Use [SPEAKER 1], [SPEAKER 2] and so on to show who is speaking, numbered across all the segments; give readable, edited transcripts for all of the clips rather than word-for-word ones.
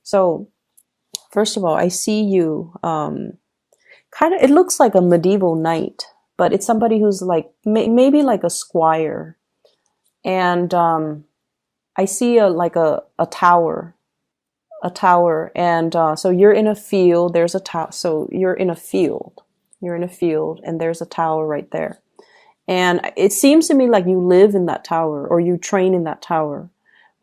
[SPEAKER 1] So first of all, I see you, kind of, it looks like a medieval knight, but it's somebody who's like, maybe like a squire. And, I see a tower, and so you're in a field. There's a tower. So you're in a field. You're in a field, and there's a tower right there. And it seems to me like you live in that tower or you train in that tower.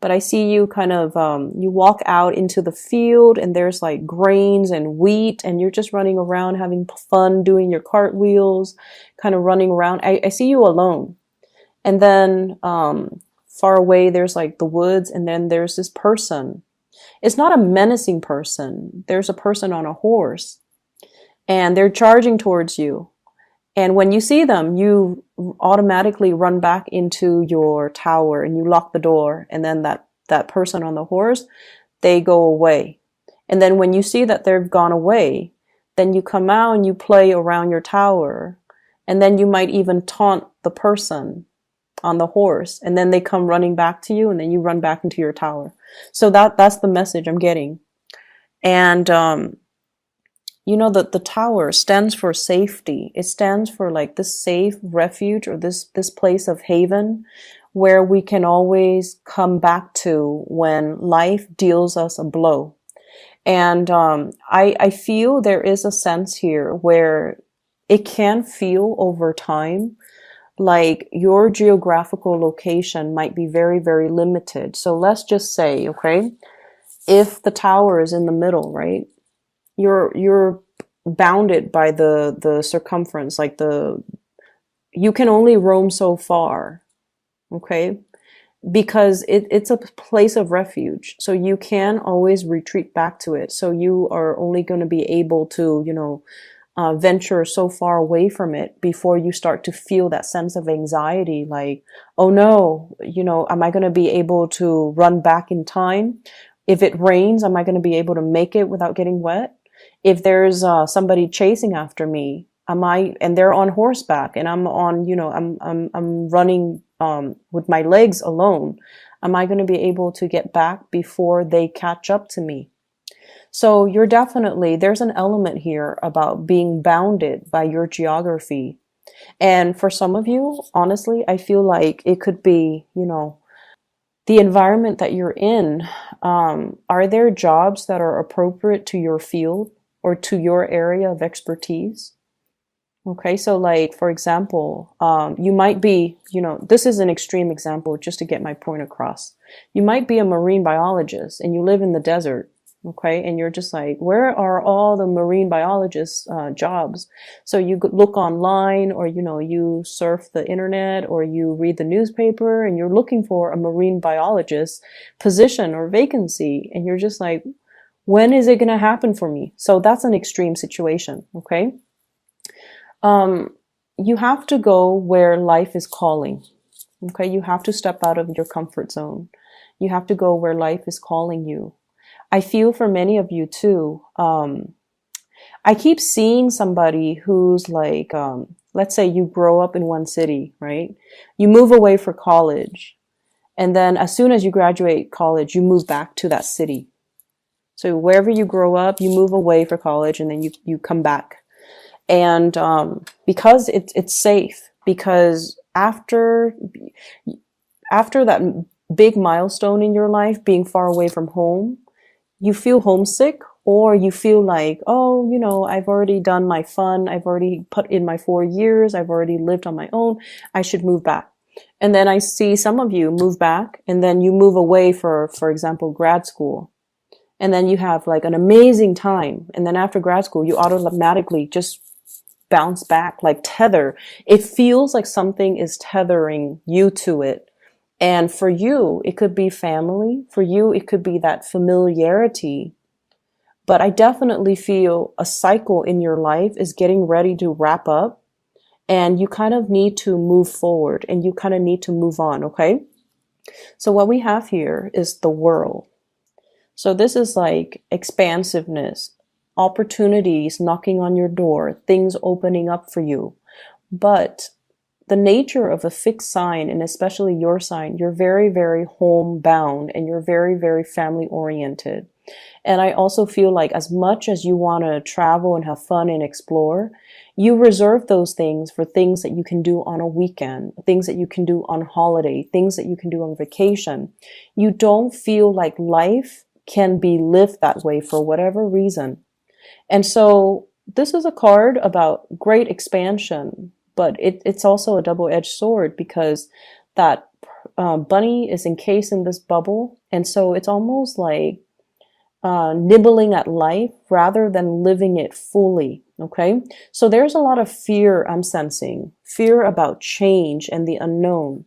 [SPEAKER 1] But I see you kind of, you walk out into the field and there's like grains and wheat and you're just running around having fun doing your cartwheels, kind of running around. I see you alone. And then, far away, there's like the woods, and then there's this person. It's not a menacing person. There's a person on a horse and they're charging towards you. And when you see them, you automatically run back into your tower and you lock the door. And then that person on the horse, they go away. And then when you see that they've gone away, then you come out and you play around your tower. And then you might even taunt the person on the horse. And then they come running back to you and then you run back into your tower. So that's the message I'm getting. And, you know that the tower stands for safety. It stands for like this safe refuge or this place of haven where we can always come back to when life deals us a blow. And I feel there is a sense here where it can feel over time like your geographical location might be very, very limited. So let's just say, okay, if the tower is in the middle, right? You're bounded by the circumference, like you can only roam so far, okay? Because it's a place of refuge. So you can always retreat back to it. So you are only going to be able to, venture so far away from it before you start to feel that sense of anxiety, like, oh no, am I going to be able to run back in time? If it rains, am I going to be able to make it without getting wet? If there's somebody chasing after me, and they're on horseback and I'm on, I'm running with my legs alone, am I going to be able to get back before they catch up to me? So there's an element here about being bounded by your geography. And for some of you, honestly, I feel like it could be, the environment that you're in. Are there jobs that are appropriate to your field or to your area of expertise? Okay, so like, for example, you might be, this is an extreme example just to get my point across. You might be a marine biologist and you live in the desert. Okay, and you're just like, where are all the marine biologists jobs? So you look online, or you surf the internet, or you read the newspaper, and you're looking for a marine biologist position or vacancy, and you're just like, when is it going to happen for me? So that's an extreme situation. Okay, you have to go where life is calling. Okay, you have to step out of your comfort zone. You have to go where life is calling you. I feel for many of you too. I keep seeing somebody who's like, let's say you grow up in one city, right? You move away for college. And then as soon as you graduate college, you move back to that city. So wherever you grow up, you move away for college and then you come back. And, because it's safe, because after that big milestone in your life, being far away from home, you feel homesick, or you feel like, oh, I've already done my fun. I've already put in my 4 years. I've already lived on my own. I should move back. And then I see some of you move back and then you move away for example, grad school. And then you have like an amazing time. And then after grad school, you automatically just bounce back, like tether. It feels like something is tethering you to it. And for you, it could be family. For you, it could be that familiarity. But I definitely feel a cycle in your life is getting ready to wrap up. And you kind of need to move forward and you kind of need to move on, okay? So what we have here is the world. So this is like expansiveness, opportunities knocking on your door, things opening up for you. But the nature of a fixed sign, and especially your sign, you're very, very homebound and you're very, very family oriented. And I also feel like as much as you want to travel and have fun and explore, you reserve those things for things that you can do on a weekend, things that you can do on holiday, things that you can do on vacation. You don't feel like life can be lived that way for whatever reason. And so this is a card about great expansion, but it's also a double-edged sword because that bunny is encased in this bubble. And so it's almost like nibbling at life rather than living it fully. Okay. So there's a lot of fear I'm sensing, fear about change and the unknown.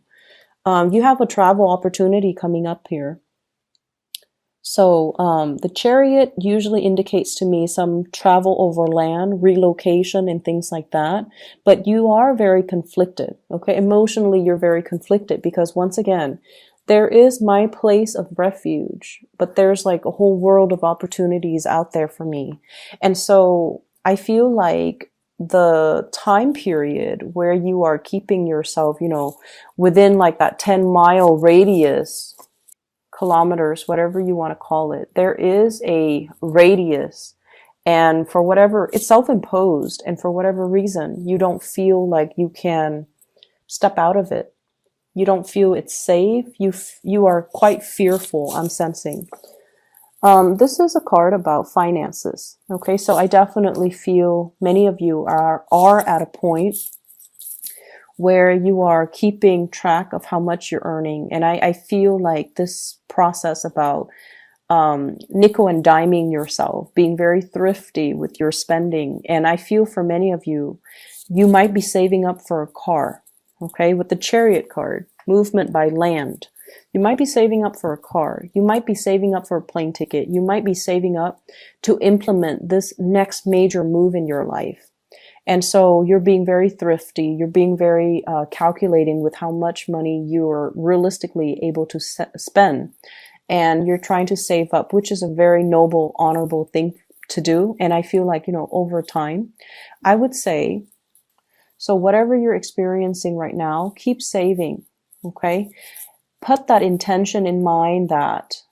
[SPEAKER 1] You have a travel opportunity coming up here. So the Chariot usually indicates to me some travel over land, relocation, and things like that. But you are very conflicted. Okay. Emotionally, you're very conflicted because once again, there is my place of refuge, but there's like a whole world of opportunities out there for me. And so I feel like the time period where you are keeping yourself, within like that 10-mile radius, kilometers, whatever you want to call it, there is a radius. And for whatever, it's self-imposed. And for whatever reason, you don't feel like you can step out of it. You don't feel it's safe. You are quite fearful, I'm sensing. This is a card about finances. Okay, so I definitely feel many of you are at a point where you are keeping track of how much you're earning. And I feel like this process about nickel and diming yourself, being very thrifty with your spending. And I feel for many of you, you might be saving up for a car. Okay, with the Chariot card, movement by land. You might be saving up for a car. You might be saving up for a plane ticket. You might be saving up to implement this next major move in your life. And so you're being very thrifty. You're being very calculating with how much money you're realistically able to spend. And you're trying to save up, which is a very noble, honorable thing to do. And I feel like, over time, I would say, so whatever you're experiencing right now, keep saving, okay? Put that intention in mind that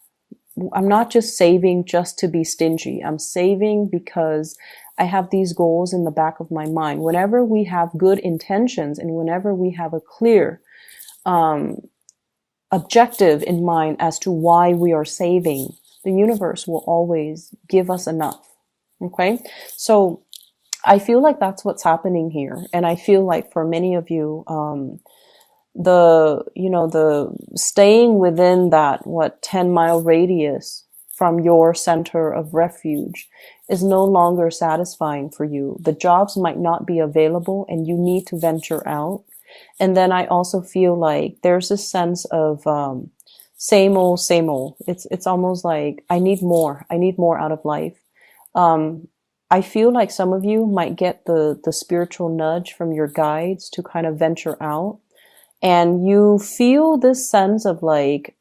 [SPEAKER 1] I'm not just saving just to be stingy. I'm saving because I have these goals in the back of my mind. Whenever we have good intentions and whenever we have a clear objective in mind as to why we are saving, the universe will always give us enough, okay? So I feel like that's what's happening here. And I feel like for many of you, the staying within that, 10-mile radius from your center of refuge is no longer satisfying for you. The jobs might not be available and you need to venture out. And then I also feel like there's this sense of, same old, same old. It's almost like I need more out of life. I feel like some of you might get the spiritual nudge from your guides to kind of venture out. And you feel this sense of like,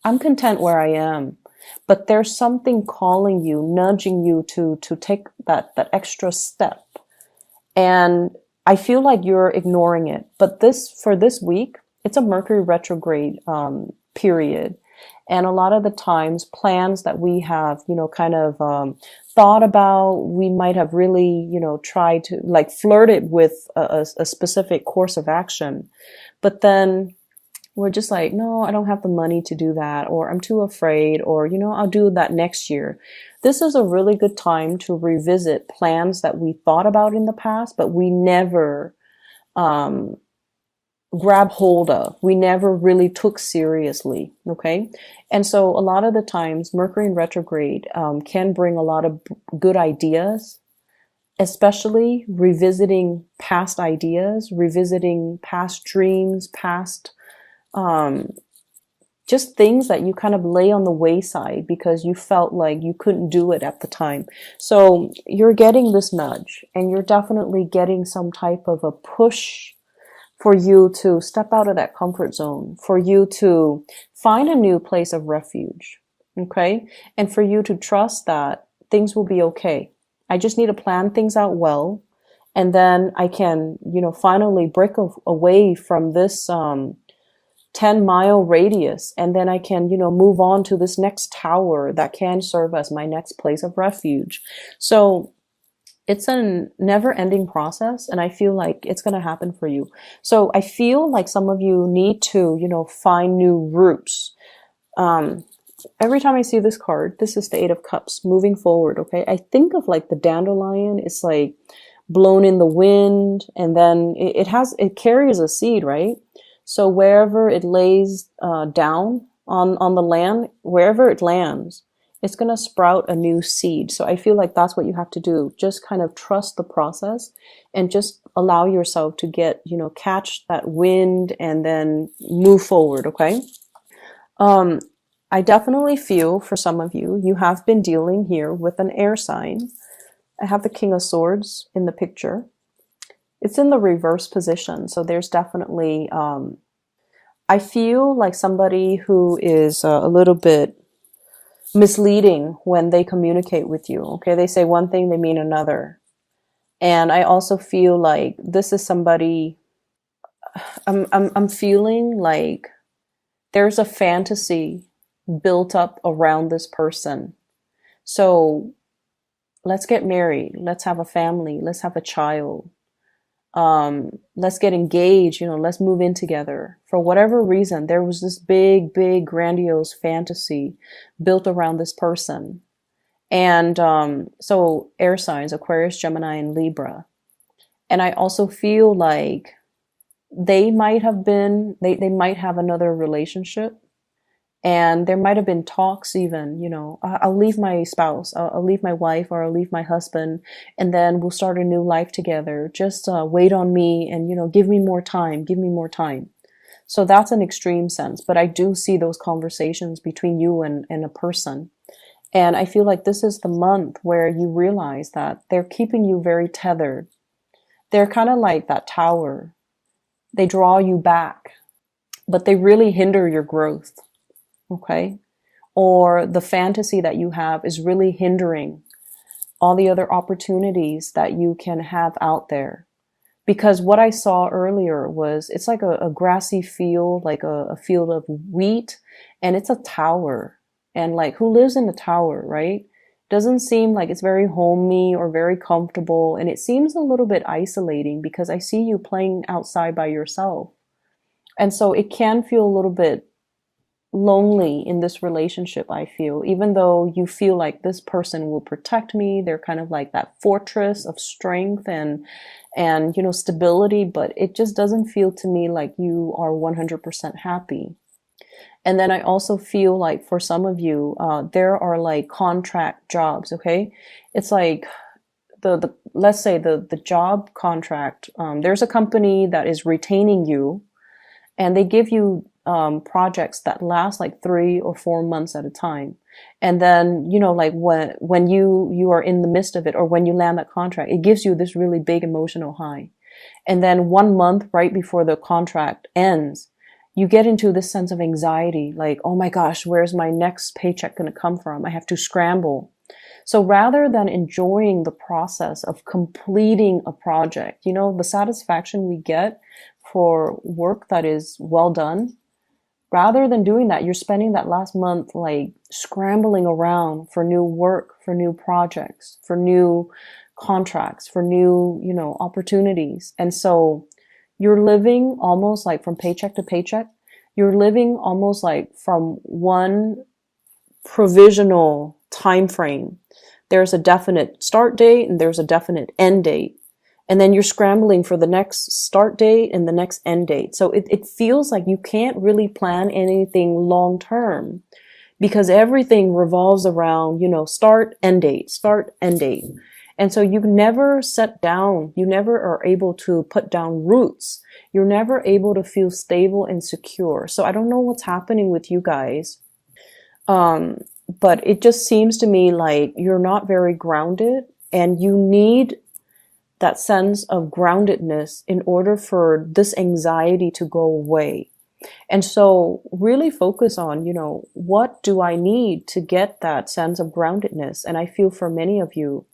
[SPEAKER 1] I'm content where I am. But there's something calling you, nudging you to take that extra step. And I feel like you're ignoring it. But for this week, it's a Mercury retrograde period. And a lot of the times, plans that we have, kind of thought about, we might have really, tried to like flirted with a specific course of action. But then we're just like, no, I don't have the money to do that, or I'm too afraid, or, I'll do that next year. This is a really good time to revisit plans that we thought about in the past, but we never grab hold of. We never really took seriously. Okay. And so a lot of the times Mercury in retrograde can bring a lot of good ideas, especially revisiting past ideas, revisiting past dreams, past just things that you kind of lay on the wayside because you felt like you couldn't do it at the time. So you're getting this nudge and you're definitely getting some type of a push for you to step out of that comfort zone, for you to find a new place of refuge, okay? And for you to trust that things will be okay. I just need to plan things out well And then I can, finally break away from this 10-mile radius. And then I can, move on to this next tower that can serve as my next place of refuge. So it's a never ending process. And I feel like it's going to happen for you. So I feel like some of you need to, find new routes. Um, every time I see this card, this is the Eight of Cups, moving forward. Okay. I think of like the dandelion. It's like blown in the wind, and then it carries a seed, right? So wherever it lays down on the land, wherever it lands, it's going to sprout a new seed. So I feel like that's what you have to do. Just kind of trust the process and just allow yourself to get, catch that wind and then move forward. Okay. Um, I definitely feel for some of you, you have been dealing here with an air sign. I have the King of Swords in the picture. It's in the reverse position, so there's definitely, I feel like somebody who is a little bit misleading when they communicate with you. Okay, they say one thing, they mean another. And I also feel like this is somebody, I'm feeling like there's a fantasy built up around this person. So let's get married. Let's have a family. Let's have a child. Let's get engaged. Let's move in together. For whatever reason, there was this big, big, grandiose fantasy built around this person. And so air signs, Aquarius, Gemini, and Libra. And I also feel like they might have another relationship. And there might have been talks even, I'll leave my spouse, I'll leave my wife, or I'll leave my husband, and then we'll start a new life together. Just wait on me and, give me more time, give me more time. So that's an extreme sense, but I do see those conversations between you and a person. And I feel like this is the month where you realize that they're keeping you very tethered. They're kind of like that tower. They draw you back, but they really hinder your growth. Okay. Or the fantasy that you have is really hindering all the other opportunities that you can have out there. Because what I saw earlier was it's like a grassy field, like a field of wheat, and it's a tower. And like, who lives in the tower, right? Doesn't seem like it's very homey or very comfortable. And it seems a little bit isolating because I see you playing outside by yourself. And so it can feel a little bit lonely in this relationship, I feel, even though you feel like this person will protect me. They're kind of like that fortress of strength and stability, but it just doesn't feel to me like you are 100% happy. And then I also feel like for some of you, there are like contract jobs. Okay. It's like the let's say the job contract, there's a company that is retaining you, and they give you projects that last like 3 or 4 months at a time. And then, like when you are in the midst of it, or when you land that contract, it gives you this really big emotional high. And then 1 month right before the contract ends, you get into this sense of anxiety, like, oh my gosh, where's my next paycheck going to come from? I have to scramble. So rather than enjoying the process of completing a project, the satisfaction we get for work that is well done, rather than doing that, you're spending that last month like scrambling around for new work, for new projects, for new contracts, for new, opportunities. And so you're living almost like from paycheck to paycheck. You're living almost like from one provisional time frame. There's a definite start date and there's a definite end date. And then you're scrambling for the next start date and the next end date. So it feels like you can't really plan anything long term because everything revolves around, start, end date, start, end date. And so you never set down, you never are able to put down roots. You're never able to feel stable and secure. So I don't know what's happening with you guys. But it just seems to me like you're not very grounded, and you need that sense of groundedness in order for this anxiety to go away. And so really focus on, what do I need to get that sense of groundedness? And I feel for many of you,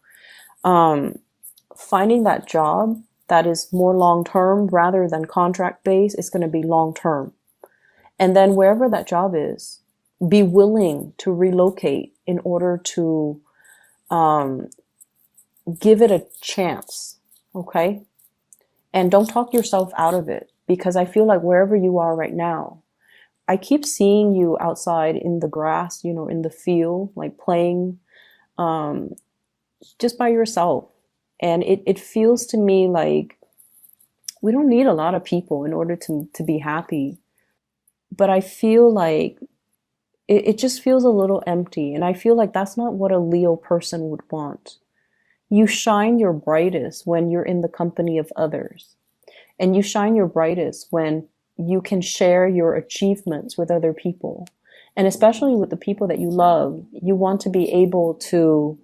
[SPEAKER 1] finding that job that is more long term rather than contract based is going to be long term. And then wherever that job is, be willing to relocate in order to um, give it a chance. Okay. And don't talk yourself out of it, because I feel like wherever you are right now, I keep seeing you outside in the grass, in the field, like playing um, just by yourself. And it feels to me like we don't need a lot of people in order to be happy. But I feel like it just feels a little empty. And I feel like that's not what a Leo person would want. You shine your brightest when you're in the company of others. And you shine your brightest when you can share your achievements with other people. And especially with the people that you love, you want to be able to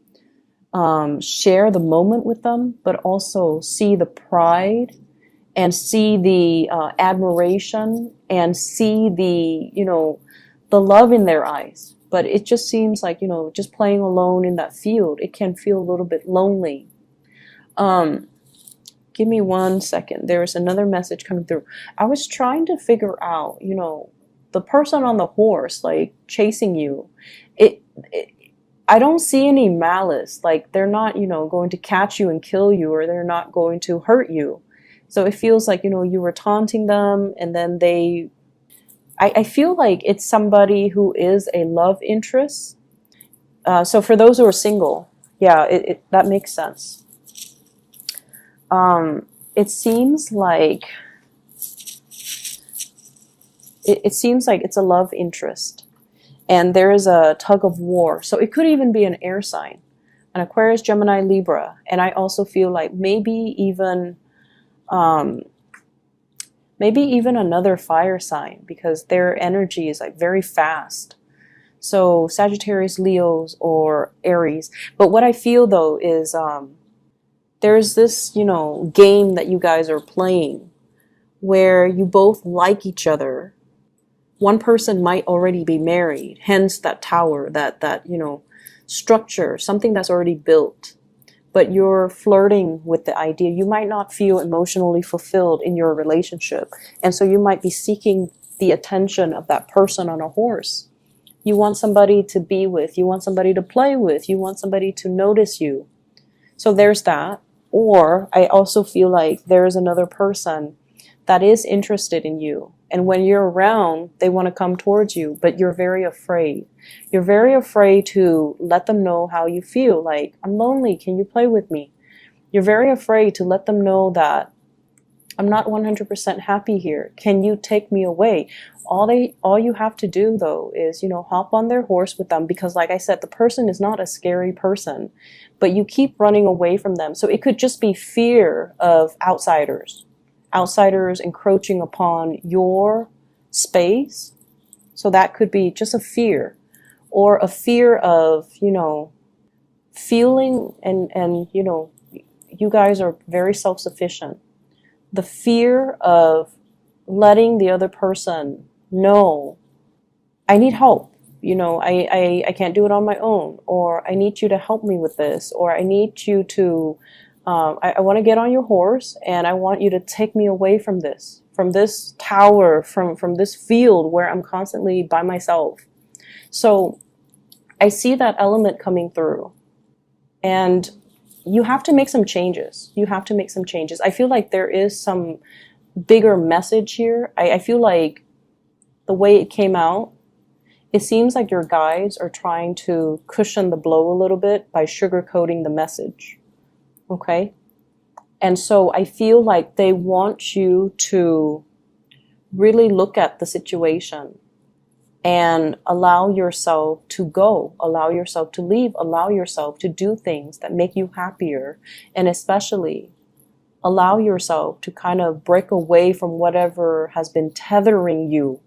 [SPEAKER 1] share the moment with them, but also see the pride and see the admiration and see the love in their eyes. But it just seems like, just playing alone in that field, it can feel a little bit lonely. Give me 1 second. There is another message coming through. I was trying to figure out, the person on the horse, like chasing you. It I don't see any malice. Like they're not, going to catch you and kill you, or they're not going to hurt you. So it feels like, you were taunting them, and then I feel like it's somebody who is a love interest. So for those who are single, yeah, that makes sense. It seems like it seems like it's a love interest, and there is a tug of war. So it could even be an air sign, an Aquarius, Gemini, Libra, and I also feel like um, maybe even another fire sign, because their energy is like very fast. So Sagittarius, Leos, or Aries. But what I feel though is there's this, game that you guys are playing where you both like each other. One person might already be married, hence that tower, that structure, something that's already built. But you're flirting with the idea. You might not feel emotionally fulfilled in your relationship. And so you might be seeking the attention of that person on a horse. You want somebody to be with. You want somebody to play with. You want somebody to notice you. So there's that. Or I also feel like there's another person that is interested in you. And when you're around, they want to come towards you, but you're very afraid. You're very afraid to let them know how you feel. Like, I'm lonely. Can you play with me? You're very afraid to let them know that I'm not 100% happy here. Can you take me away? All you have to do though is, hop on their horse with them, because like I said, the person is not a scary person, but you keep running away from them. So it could just be fear of outsiders encroaching upon your space. So that could be just a fear, or a fear of, feeling and you guys are very self-sufficient. The fear of letting the other person know, I need help. I can't do it on my own, or I need you to help me with this, or I need you to, I want to get on your horse and I want you to take me away from this tower, from this field where I'm constantly by myself. So I see that element coming through, and you have to make some changes. I feel like there is some bigger message here. I feel like the way it came out, it seems like your guides are trying to cushion the blow a little bit by sugarcoating the message. Okay? And so I feel like they want you to really look at the situation and allow yourself to go, allow yourself to leave, allow yourself to do things that make you happier, and especially allow yourself to kind of break away from whatever has been tethering you